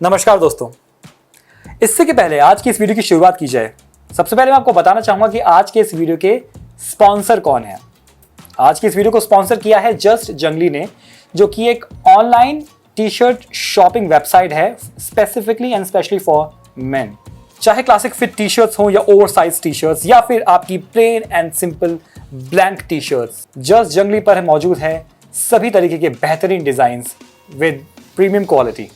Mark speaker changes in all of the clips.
Speaker 1: नमस्कार दोस्तों। इससे के पहले आज की इस वीडियो की शुरुआत की जाए, सबसे पहले मैं आपको बताना चाहूंगा कि आज के इस वीडियो के स्पॉन्सर कौन है। आज की इस वीडियो को स्पॉन्सर किया है जस्ट जंगली ने, जो कि एक online T shirt shopping website है specifically and specially for men. चाहे क्लासिक फिट टी शर्ट्स हो या ओवर साइज टी शर्ट्स या फिर आपकी plain and simple blank T shirts, just Jungli पर मौजूद है सभी तरीके के बेहतरीन डिजाइन्स विद प्रीमियम क्वालिटी।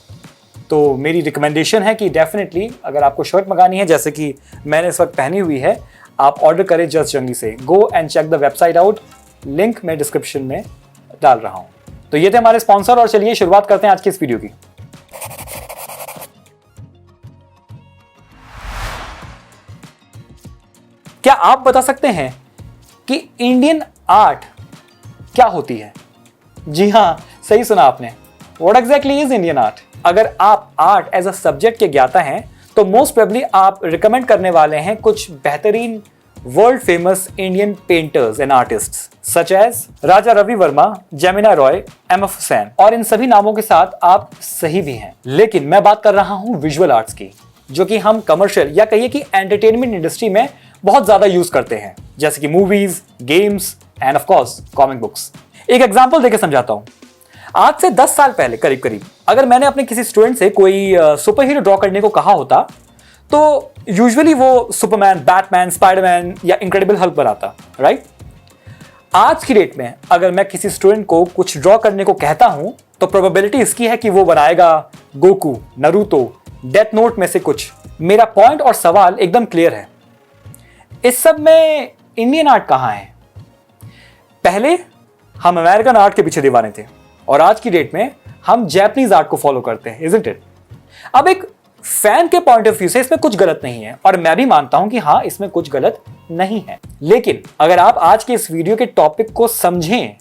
Speaker 1: तो मेरी रिकमेंडेशन है कि डेफिनेटली अगर आपको शर्ट मंगानी है जैसे कि मैंने इस वक्त पहनी हुई है, आप ऑर्डर करें जस्ट जंगली से। Go and check the website out, link मैं डिस्क्रिप्शन में डाल रहा हूं। तो ये थे हमारे स्पॉन्सर और चलिए शुरुआत करते हैं आज की इस वीडियो की। क्या आप बता सकते हैं कि इंडियन आर्ट क्या होती है? जी हां, सही सुना आपने। What exactly is Indian art? अगर आप आर्ट एज अ सब्जेक्ट के ज्ञाता हैं तो मोस्ट प्रोबेबली आप रिकमेंड करने वाले हैं कुछ बेहतरीन world famous Indian painters and artists such as Raja Ravi Varma, Jamini Roy, MF Hussain, और इन सभी नामों के साथ आप सही भी हैं। लेकिन मैं बात कर रहा हूं विजुअल आर्ट्स की, जो कि हम कमर्शियल या कहिए कि एंटरटेनमेंट इंडस्ट्री में बहुत ज्यादा यूज करते हैं, जैसे कि movies, games end of course comic books. एक एग्जांपल देकर समझाता हूं। आज से 10 साल पहले करीब अगर मैंने अपने किसी स्टूडेंट से कोई सुपर हीरो ड्रॉ करने को कहा होता तो यूजुअली वो सुपरमैन, बैटमैन, स्पाइडरमैन या इनक्रेडिबल हल्क बनाता, राइट? आज की डेट में अगर मैं किसी स्टूडेंट को कुछ ड्रॉ करने को कहता हूं तो प्रोबेबिलिटी इसकी है कि वो बनाएगा गोकू, नरूतो, डेथ नोट में से कुछ। मेरा पॉइंट और सवाल एकदम क्लियर है। इस सब में इंडियन आर्ट कहां है? पहले हम अमेरिकन आर्ट के पीछे दीवाने थे और आज की डेट में हम जापानीज आर्ट को फॉलो करते हैं, इजंट इट? अब एक फैन के पॉइंट ऑफ व्यू से इसमें कुछ गलत नहीं है और मैं भी मानता हूं कि हां, इसमें कुछ गलत नहीं है। लेकिन अगर आप आज के इस वीडियो के टॉपिक को समझें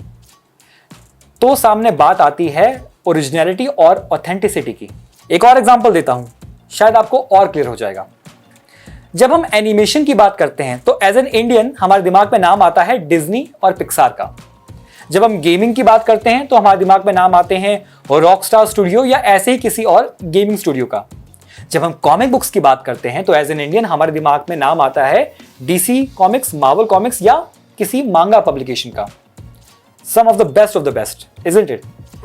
Speaker 1: तो सामने बात आती है ओरिजिनलिटी और ऑथेंटिसिटी की। एक और एग्जांपल देता हूं, शायद आपको और क्लियर हो जाएगा। जब हम एनिमेशन की बात करते हैं तो एज एन इंडियन हमारे दिमाग में नाम आता है डिज्नी और पिक्सार का। जब हम गेमिंग की बात करते हैं तो हमारे दिमाग में नाम आते हैं रॉकस्टार स्टूडियो या ऐसे ही किसी और गेमिंग स्टूडियो का। जब हम कॉमिक बुक्स की बात करते हैं तो एज एन इंडियन हमारे दिमाग में नाम आता है डीसी कॉमिक्स, मार्वल कॉमिक्स या किसी मांगा पब्लिकेशन का। Some of the best, isn't it?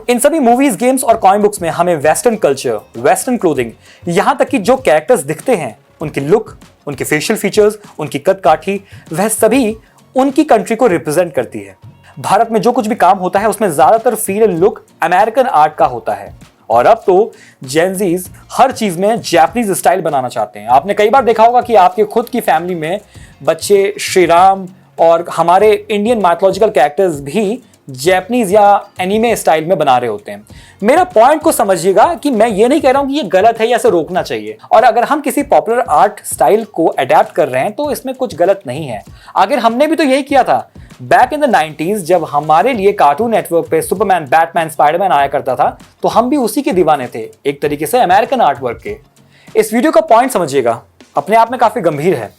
Speaker 1: इन सभी मूवीज, गेम्स और कॉमिक बुक्स में हमें वेस्टर्न कल्चर, वेस्टर्न क्लोथिंग, यहां तक कि जो कैरेक्टर्स दिखते हैं, उनकी लुक, उनके फेशियल फीचर्स, उनकी कद काठी, वह सभी उनकी कंट्री को रिप्रेजेंट करती है। भारत में जो कुछ भी काम होता है उसमें ज्यादातर feel and look American art का होता है और अब तो जेनजीज हर चीज में जापानीज स्टाइल बनाना चाहते हैं। आपने कई बार देखा होगा कि आपके खुद की फैमिली में बच्चे श्री राम और हमारे इंडियन माइथोलॉजिकल कैरेक्टर्स भी जापानीज या एनीमे स्टाइल में बना रहे होते हैं। मेरा पॉइंट को समझिएगा कि मैं ये नहीं कह रहा हूं कि ये गलत है या इसे रोकना चाहिए, और अगर हम किसी पॉपुलर आर्ट स्टाइल को अडेप्ट कर रहे हैं तो इसमें कुछ गलत नहीं है। आखिर हमने भी तो यही किया था बैक इन द 90s जब हमारे लिए कार्टून नेटवर्क पे सुपरमैन, बैटमैन, स्पाइडरमैन आया करता था, तो हम भी उसी के दीवाने थे, एक तरीके से अमेरिकन आर्ट वर्क के। इस वीडियो का पॉइंट समझिएगा, अपने आप में काफी गंभीर है।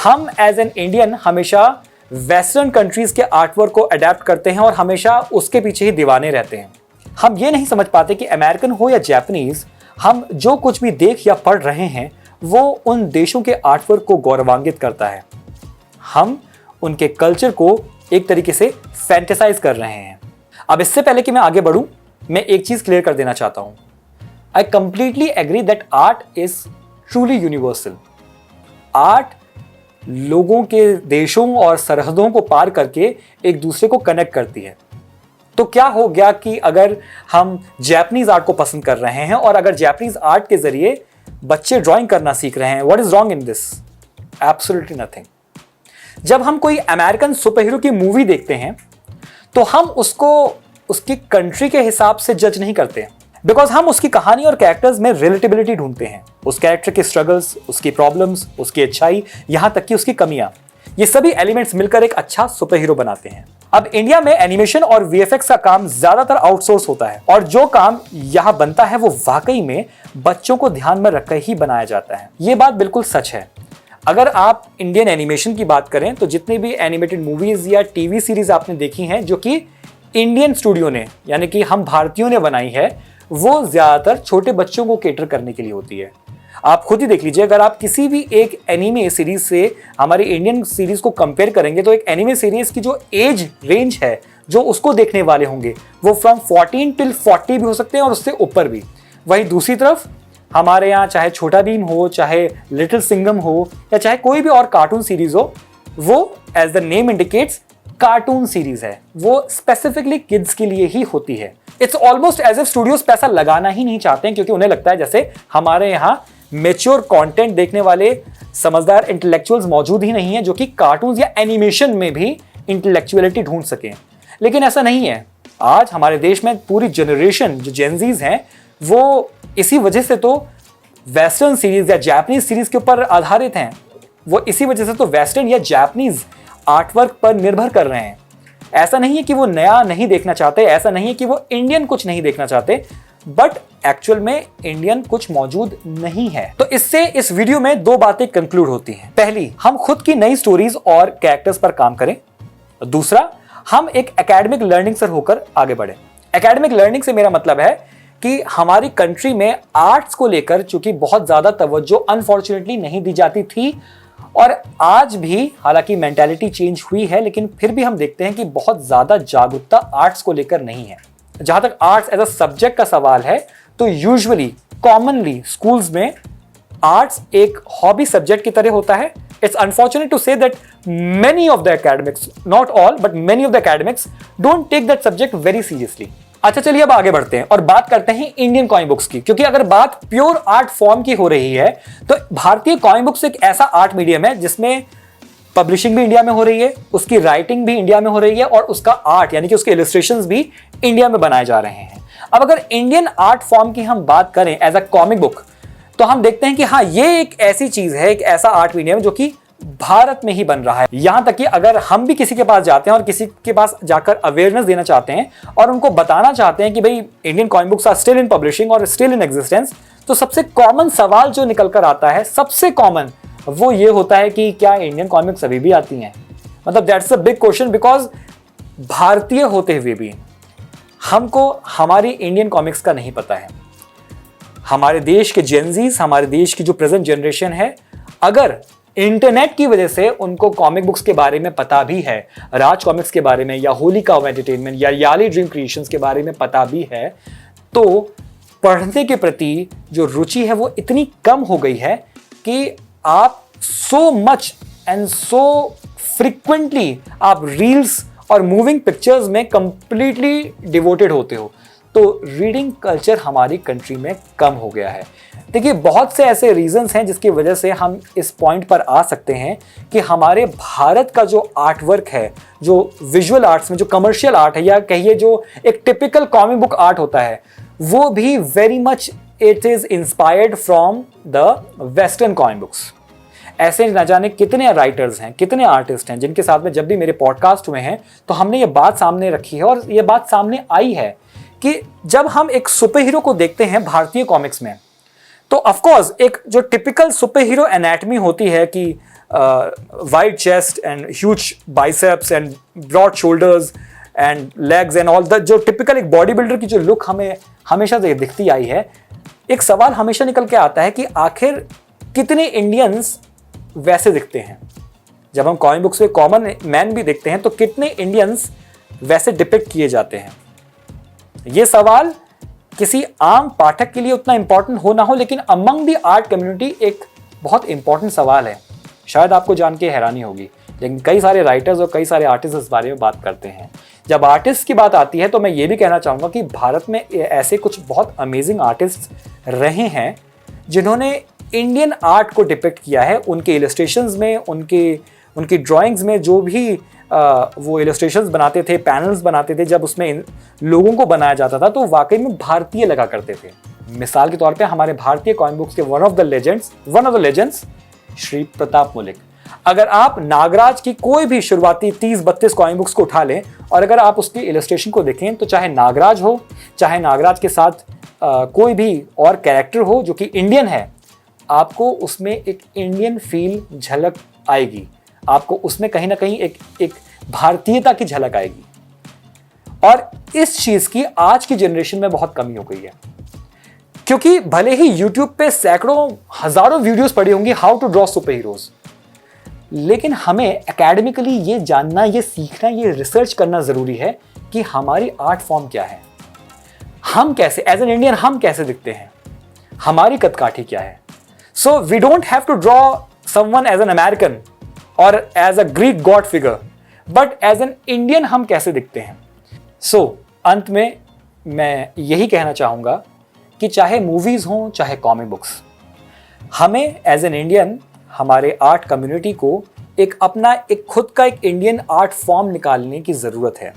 Speaker 1: हम एज एन इंडियन हमेशा वेस्टर्न कंट्रीज के आर्टवर्क को अडेप्ट करते हैं और हमेशा उसके पीछे ही दीवाने रहते हैं। हम ये नहीं समझ पाते कि अमेरिकन हो या जापानीज, हम जो कुछ भी देख या पढ़ रहे हैं वो उन देशों के आर्टवर्क को गौरवान्वित करता है। हम उनके कल्चर को एक तरीके से फैंटेसाइज कर रहे हैं। अब इससे पहले कि मैं आगे बढ़ूं, मैं एक चीज क्लियर कर देना चाहता हूं। I completely agree that art is truly universal. Art लोगों के देशों और सरहदों को पार करके एक दूसरे को कनेक्ट करती है। तो क्या हो गया कि अगर हम जापानीज आर्ट को पसंद कर रहे हैं और अगर जापानीज आर्ट के जरिए बच्चे ड्राइंग करना सीख रहे हैं, what is wrong in this? Absolutely nothing. जब हम कोई अमेरिकन सुपर हीरो की मूवी देखते हैं तो हम उसको उसकी कंट्री के हिसाब से जज नहीं करते, बिकॉज हम उसकी कहानी और कैरेक्टर्स में रिलेटेबिलिटी ढूंढते हैं। उस कैरेक्टर के स्ट्रगल्स, उसकी प्रॉब्लम्स, उसकी अच्छाई, यहां तक कि उसकी कमियां, ये सभी एलिमेंट्स मिलकर एक अच्छा सुपर हीरो बनाते हैं। अब इंडिया में एनिमेशन और वीएफएक्स का काम ज्यादातर आउटसोर्स होता है और जो काम यहां बनता है वो वाकई में बच्चों को ध्यान में रखकर ही बनाया जाता है। ये बात बिल्कुल सच है। अगर आप इंडियन एनिमेशन की बात करें तो जितनी भी एनिमेटेड मूवीज या टीवी सीरीज आपने देखी हैं जो कि इंडियन स्टूडियो ने, यानी कि हम भारतीयों ने बनाई है, वो ज्यादातर छोटे बच्चों को केटर करने के लिए होती है। आप खुद ही देख लीजिए, अगर आप किसी भी एक एनीमे सीरीज से हमारी इंडियन सीरीज को कंपेयर करेंगे तो एक एनीमे सीरीज की जो एज रेंज है जो उसको देखने वाले होंगे वो फ्रॉम 14 till 40 भी हो सकते हैं और उससे ऊपर भी। वहीं दूसरी तरफ हमारे यहाँ चाहे छोटा भीम हो, चाहे लिटिल सिंघम हो, या चाहे कोई भी और कार्टून सीरीज हो, वो as the name indicates cartoon series है, वो स्पेसिफिकली किड्स के लिए ही होती है। It's almost as if studios पैसा लगाना ही नहीं चाहते हैं, क्योंकि उन्हें लगता है जैसे हमारे यहाँ मेच्योर कंटेंट देखने वाले समझदार इंटेलेक्चुअल्स मौजूद ही नहीं है जो कि कार्टून्स या एनिमेशन में भी इंटेलेक्चुअलिटी ढूंढ सकें। लेकिन ऐसा नहीं है। आज हमारे देश में पूरी जनरेशन जो जेनजीज हैं वो इसी वजह से तो वेस्टर्न सीरीज या जापानीज सीरीज के ऊपर आधारित हैं। वो इसी वजह से तो वेस्टर्न या जापानीज आर्टवर्क पर निर्भर कर रहे हैं। ऐसा नहीं है कि वो नया नहीं देखना चाहते, ऐसा नहीं है कि वो इंडियन कुछ नहीं देखना चाहते, बट एक्चुअल में इंडियन कुछ मौजूद नहीं है। तो इससे इस वीडियो में दो बातें कंक्लूड होती हैं। पहली, हम खुद की नई स्टोरीज और कैरेक्टर्स पर काम करें। दूसरा, हम एक एकेडमिक लर्निंग से होकर आगे बढ़े। एकेडमिक लर्निंग से मेरा मतलब है कि हमारी कंट्री में आर्ट्स को लेकर चूंकि बहुत ज्यादा तवज्जो अनफॉर्चुनेटली नहीं दी जाती थी, और आज भी हालांकि मेंटालिटी चेंज हुई है, लेकिन फिर भी हम देखते हैं कि बहुत ज्यादा जागरूकता आर्ट्स को लेकर नहीं है। जहां तक आर्ट्स एज अ सब्जेक्ट का सवाल है तो यूजुअली कॉमनली स्कूल्स में आर्ट्स एक हॉबी सब्जेक्ट की तरह होता है। It's unfortunate to say that many of the academics, not all, but many of the academics don't take that subject very seriously. अच्छा, चलिए अब आगे बढ़ते हैं और बात करते हैं इंडियन कॉमिक बुक्स की, क्योंकि अगर बात प्योर आर्ट फॉर्म की हो रही है तो भारतीय कॉमिक बुक्स एक ऐसा आर्ट मीडियम है जिसमें पब्लिशिंग भी इंडिया में हो रही है, उसकी राइटिंग भी इंडिया में हो रही है और उसका आर्ट यानी कि उसके इलस्ट्रेशंस भी इंडिया में बनाए जा रहे हैं। अब अगर इंडियन आर्ट फॉर्म की हम बात करें एज अ कॉमिक बुक, तो हम देखते हैं कि हाँ, ये एक ऐसी चीज है, एक ऐसा आर्ट मीडियम जो कि भारत में ही बन रहा है। यहां तक कि अगर हम भी किसी के पास जाते हैं और किसी के पास जाकर अवेयरनेस देना चाहते हैं और उनको बताना चाहते हैं कि भाई Indian comic books are still in publishing और स्टिल इन एग्जिस्टेंस, तो सबसे कॉमन सवाल जो निकल कर आता है, सबसे कॉमन, वो ये होता है कि क्या इंडियन कॉमिक्स अभी भी आती हैं? मतलब that's a big question, because भारतीय होते हुए भी हमको हमारी इंडियन कॉमिक्स का नहीं पता है। हमारे देश के जेनजीज, हमारे देश की जो प्रेजेंट जनरेशन है, अगर इंटरनेट की वजह से उनको कॉमिक बुक्स के बारे में पता भी है, राज कॉमिक्स के बारे में या होली काउ एंटरटेनमेंट या याली ड्रीम क्रिएशंस के बारे में पता भी है, तो पढ़ने के प्रति जो रुचि है वो इतनी कम हो गई है कि आप so much and so frequently आप रील्स और मूविंग पिक्चर्स में कंप्लीटली डिवोटेड होते हो। तो रीडिंग कल्चर हमारी कंट्री में कम हो गया है। देखिए, बहुत से ऐसे रीजंस हैं जिसकी वजह से हम इस पॉइंट पर आ सकते हैं कि हमारे भारत का जो आर्ट वर्क है, जो विजुअल आर्ट्स में जो कमर्शियल आर्ट है, या कहिए जो एक टिपिकल कॉमिक बुक आर्ट होता है, वो भी very much it is inspired from the western comic books. ऐसे न जाने कितने राइटर्स हैं, कितने आर्टिस्ट हैं जिनके साथ में जब भी मेरे पॉडकास्ट हुए हैं तो हमने ये बात सामने रखी है और ये बात सामने आई है कि जब हम एक सुपर हीरो को देखते हैं भारतीय कॉमिक्स में, तो ऑफ कोर्स एक जो टिपिकल सुपर हीरो एनाटमी होती है कि wide chest and huge biceps and broad shoulders and legs and all the, जो टिपिकल एक बॉडी बिल्डर की जो लुक हमें हमेशा से दिखती आई है, एक सवाल हमेशा निकल के आता है कि आखिर कितने इंडियंस वैसे दिखते हैं। जब हम कॉमिक बुक्स में कॉमन मैन भी देखते हैं तो कितने इंडियंस वैसे डिपिक्ट किए जाते हैं? ये सवाल किसी आम पाठक के लिए उतना इंपॉर्टेंट हो ना हो, लेकिन अमंग द आर्ट कम्युनिटी एक बहुत इंपॉर्टेंट सवाल है। शायद आपको जान के हैरानी होगी, लेकिन कई सारे राइटर्स और कई सारे आर्टिस्ट इस बारे में बात करते हैं। जब आर्टिस्ट की बात आती है तो मैं ये भी कहना चाहूँगा कि भारत में ऐसे कुछ बहुत अमेजिंग आर्टिस्ट रहे हैं जिन्होंने इंडियन आर्ट को डिपिक्ट किया है। उनके इलस्ट्रेशंस में, उनकी ड्राइंग्स में जो भी वो इलस्ट्रेशंस बनाते थे, पैनल्स बनाते थे, जब उसमें लोगों को बनाया जाता था तो वाकई में भारतीय लगा करते थे। मिसाल के तौर पे हमारे भारतीय कॉमिक बुक्स के one of the legends Shri Pratap Malik. अगर आप नागराज की कोई भी शुरुआती 30-32 कॉमिक बुक्स को उठा लें और अगर आप उसकी इलस्ट्रेशन को देखें, तो चाहे नागराज हो, चाहे नागराज के साथ कोई भी और कैरेक्टर हो जो कि इंडियन है, आपको उसमें एक इंडियन फील झलक आएगी। आपको उसमें कहीं ना कहीं एक भारतीयता की झलक आएगी। और इस चीज की आज की जनरेशन में बहुत कमी हो गई है। क्योंकि भले ही YouTube पे सैकड़ों हजारों वीडियोस पड़ी होंगी how to draw superheroes, लेकिन हमें एकेडमिकली ये जानना, ये सीखना, ये रिसर्च करना जरूरी है कि हमारी आर्ट फॉर्म क्या है, हम कैसे एज एन इंडियन हम कैसे दिखते हैं, हमारी कदकाठी क्या है. So we don't have to draw someone as an American और as a Greek god figure, but as an Indian हम कैसे दिखते हैं. सो अंत में मैं यही कहना चाहूंगा कि चाहे मूवीज हों चाहे कॉमिक बुक्स, हमें एज एन इंडियन हमारे आर्ट कम्युनिटी को एक अपना एक खुद का एक इंडियन आर्ट फॉर्म निकालने की जरूरत है.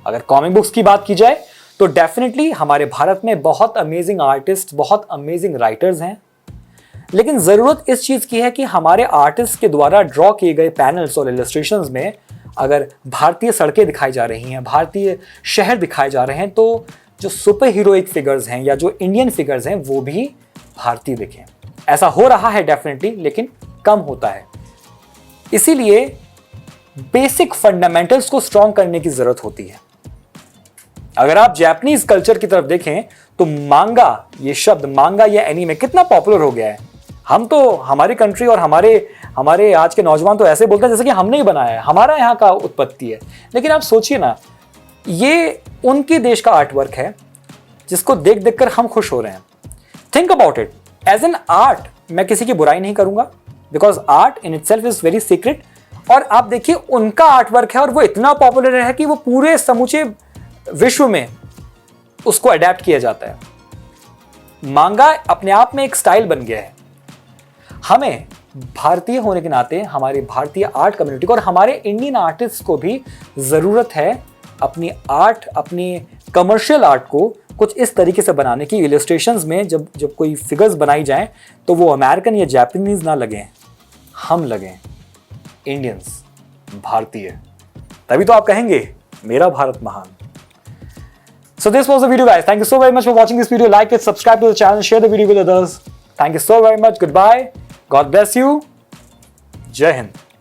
Speaker 1: अगर कॉमिक बुक्स की बात की जाए तो डेफिनेटली हमारे भारत में बहुत अमेजिंग आर्टिस्ट, बहुत अमेजिंग राइटर्स हैं, लेकिन जरूरत इस चीज की है कि हमारे आर्टिस्ट के द्वारा ड्रॉ किए गए पैनल्स और इलस्ट्रेशंस में अगर भारतीय सड़कें दिखाई जा रही हैं, भारतीय शहर दिखाए जा रहे हैं, तो जो सुपर हीरोइक फिगर्स हैं या जो इंडियन फिगर्स हैं वो भी भारतीय दिखें. ऐसा हो रहा है डेफिनेटली, लेकिन कम होता है. इसीलिए बेसिक फंडामेंटल्स को स्ट्रॉन्ग करने की जरूरत होती है. अगर आप जापानीज कल्चर की तरफ देखें तो मांगा, ये शब्द मांगा या एनीमे कितना पॉपुलर हो गया है. हम तो हमारी कंट्री और हमारे आज के नौजवान तो ऐसे बोलते हैं जैसे कि हमने ही बनाया है, हमारा यहाँ का उत्पत्ति है. लेकिन आप सोचिए ना, ये उनके देश का आर्टवर्क है जिसको देख देख कर हम खुश हो रहे हैं. Think about it as an art. मैं किसी की बुराई नहीं करूंगा because art in itself is very secret. और आप देखिए उनका आर्टवर्क है और वो इतना पॉपुलर है कि वो पूरे समूचे विश्व में उसको अडेप्ट किया जाता है. मांगा अपने आप में एक स्टाइल बन गया है. हमें भारतीय होने के नाते हमारे भारतीय आर्ट कम्युनिटी को और हमारे इंडियन आर्टिस्ट को भी जरूरत है अपनी आर्ट, अपनी कमर्शियल आर्ट को कुछ इस तरीके से बनाने की. इलस्ट्रेशंस में जब कोई फिगर्स बनाई जाएं तो वो अमेरिकन या जापानीज ना लगें, हम लगें इंडियंस, भारतीय. तभी तो आप कहेंगे मेरा भारत महान. So this was the video, guys. Thank you so very much for watching this video. Like it, subscribe to the channel, share the video with others. Thank you so very much. Goodbye. God bless you. Jai Hind.